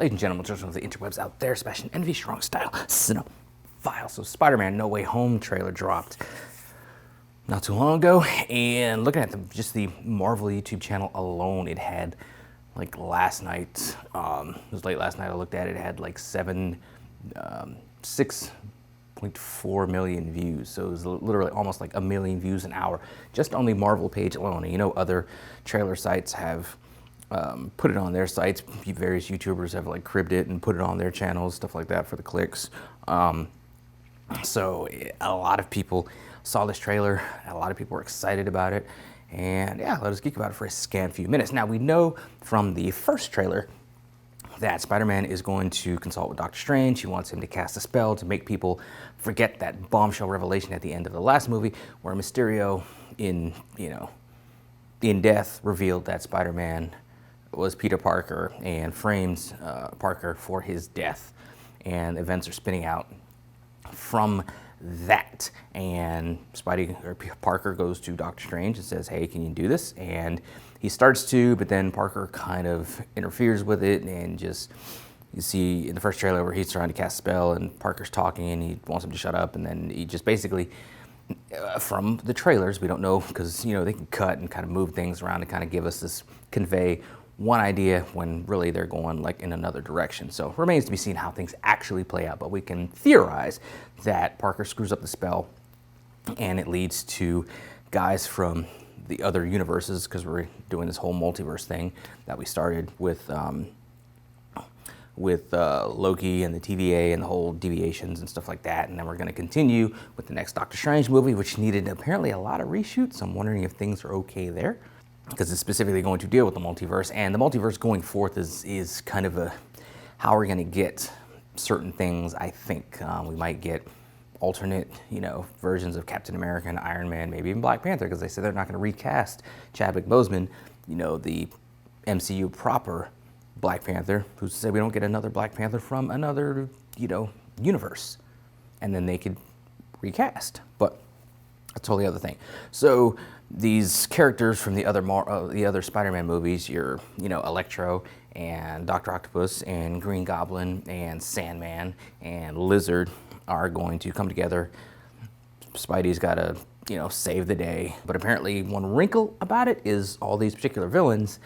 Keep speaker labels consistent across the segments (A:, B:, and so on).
A: Ladies and gentlemen, children of the interwebs out there, Sebastian Envy, strong style, cinephile. So Spider-Man No Way Home trailer dropped not too long ago, and looking at just the Marvel YouTube channel alone, it had like last night, it was late last night I looked at it, it had like 6.4 million views. So it was literally almost like a million views an hour, just on the Marvel page alone. And you know, other trailer sites have put it on their sites. Various YouTubers have like cribbed it and put it on their channels, stuff like that for the clicks. So a lot of people saw this trailer, a lot of people were excited about it, and yeah, let us geek about it for a scant few minutes. Now, we know from the first trailer that Spider-Man is going to consult with Doctor Strange. He wants him to cast a spell to make people forget that bombshell revelation at the end of the last movie, where Mysterio, in death, revealed that Spider-Man was Peter Parker and frames Parker for his death. And events are spinning out from that, and Parker goes to Doctor Strange and says, hey, can you do this? And he starts to, but then Parker kind of interferes with it, and just, you see in the first trailer where he's trying to cast a spell and Parker's talking and he wants him to shut up, and then he just basically, from the trailers, we don't know, because they can cut and kind of move things around and kind of give us this, convey one idea when really they're going like in another direction. So remains to be seen how things actually play out, but we can theorize that Parker screws up the spell and it leads to guys from the other universes, because we're doing this whole multiverse thing that we started with Loki and the TVA and the whole deviations and stuff like that. And then we're going to continue with the next Doctor Strange movie, which needed apparently a lot of reshoots. So I'm wondering if things are okay there, because it's specifically going to deal with the multiverse. And the multiverse going forth is kind of how we're going to get certain things. I think we might get alternate, versions of Captain America and Iron Man, maybe even Black Panther, because they said they're not going to recast Chadwick Boseman, the MCU proper Black Panther, who said we don't get another Black Panther from another, universe, and then they could recast. But that's a totally other thing. So these characters from the other Spider-Man movies, your Electro and Dr. Octopus and Green Goblin and Sandman and Lizard, are going to come together. Spidey's got to save the day, but apparently one wrinkle about it is all these particular villains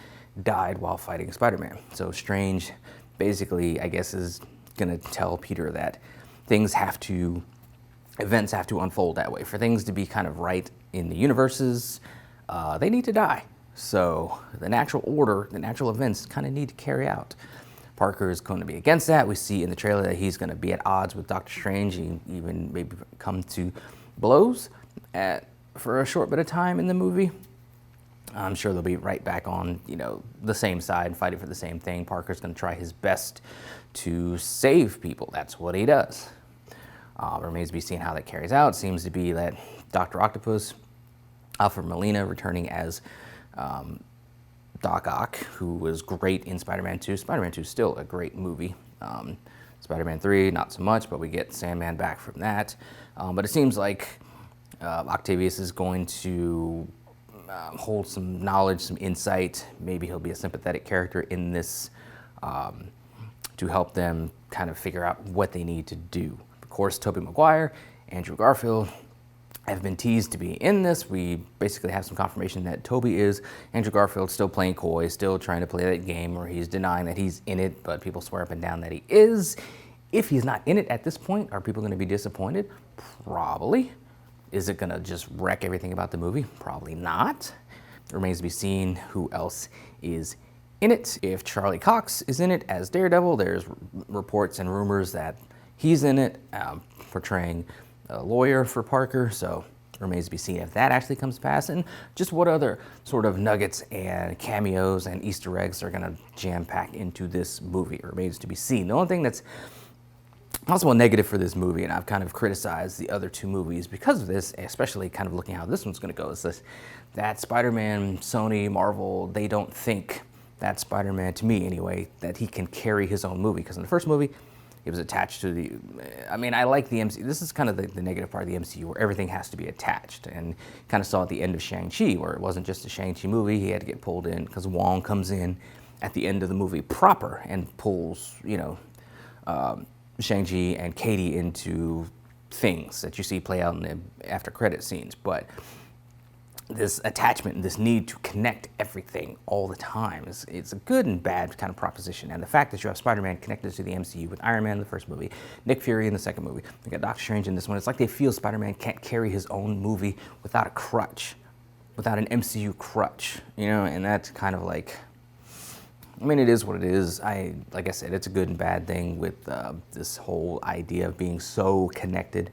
A: died while fighting Spider-Man. So Strange basically, I guess, is gonna tell Peter that events have to unfold that way. For things to be kind of right in the universes, they need to die. So the natural order, the natural events kind of need to carry out. Parker is going to be against that. We see in the trailer that he's going to be at odds with Doctor Strange. He even maybe come to blows for a short bit of time in the movie. I'm sure they'll be right back on, the same side, fighting for the same thing. Parker's going to try his best to save people. That's what he does. Remains to be seen how that carries out. Seems to be that Dr. Octopus, Alfred Molina, returning as Doc Ock, who was great in Spider-Man 2. Spider-Man 2 is still a great movie. Spider-Man 3, not so much, but we get Sandman back from that. But it seems like Octavius is going to hold some knowledge, some insight. Maybe he'll be a sympathetic character in this to help them kind of figure out what they need to do. Of course, Tobey Maguire, Andrew Garfield have been teased to be in this. We basically have some confirmation that Tobey is. Andrew Garfield still playing coy, still trying to play that game where he's denying that he's in it, but people swear up and down that he is. If he's not in it at this point, are people going to be disappointed? Probably. Is it going to just wreck everything about the movie? Probably not. It remains to be seen who else is in it. If Charlie Cox is in it as Daredevil, there's reports and rumors that he's in it, portraying a lawyer for Parker. So it remains to be seen if that actually comes to pass, and just what other sort of nuggets and cameos and Easter eggs are going to jam pack into this movie. It remains to be seen. The only thing that's possible negative for this movie, and I've kind of criticized the other two movies because of this, especially kind of looking how this one's going to go, is this: that Spider-Man, Sony, Marvel, they don't think that Spider-Man, to me anyway, that he can carry his own movie. Because in the first movie, it was attached to the, I like the MCU. This is kind of the negative part of the MCU, where everything has to be attached. And kind of saw at the end of Shang-Chi, where it wasn't just a Shang-Chi movie. He had to get pulled in because Wong comes in at the end of the movie proper and pulls, Shang-Chi and Katie into things that you see play out in the after credit scenes. But this attachment and this need to connect everything all the time it's a good and bad kind of proposition. And the fact that you have Spider-Man connected to the MCU with Iron Man in the first movie, Nick Fury in the second movie, we got Doctor Strange in this one, it's like they feel Spider-Man can't carry his own movie without a crutch, without an MCU crutch, and that's kind of like, I mean, it is what it is. Like I said, it's a good and bad thing with this whole idea of being so connected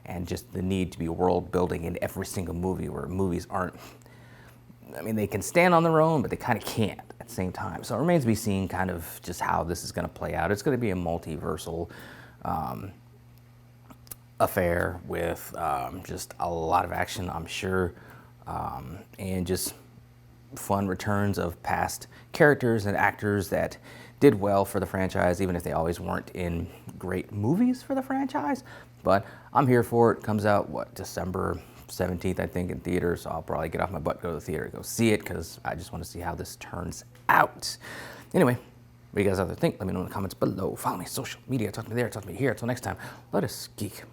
A: and just the need to be world building in every single movie, where movies aren't, I mean, they can stand on their own, but they kind of can't at the same time. So it remains to be seen kind of just how this is going to play out. It's going to be a multiversal affair with just a lot of action, I'm sure, and just fun returns of past characters and actors that did well for the franchise, even if they always weren't in great movies for the franchise. But I'm here for it. Comes out, December 17th, I think, in theaters. So I'll probably get off my butt, go to the theater, go see it, because I just want to see how this turns out. Anyway, what do you guys have to think? Let me know in the comments below. Follow me on social media. Talk to me there. Talk to me here. Until next time, let us geek.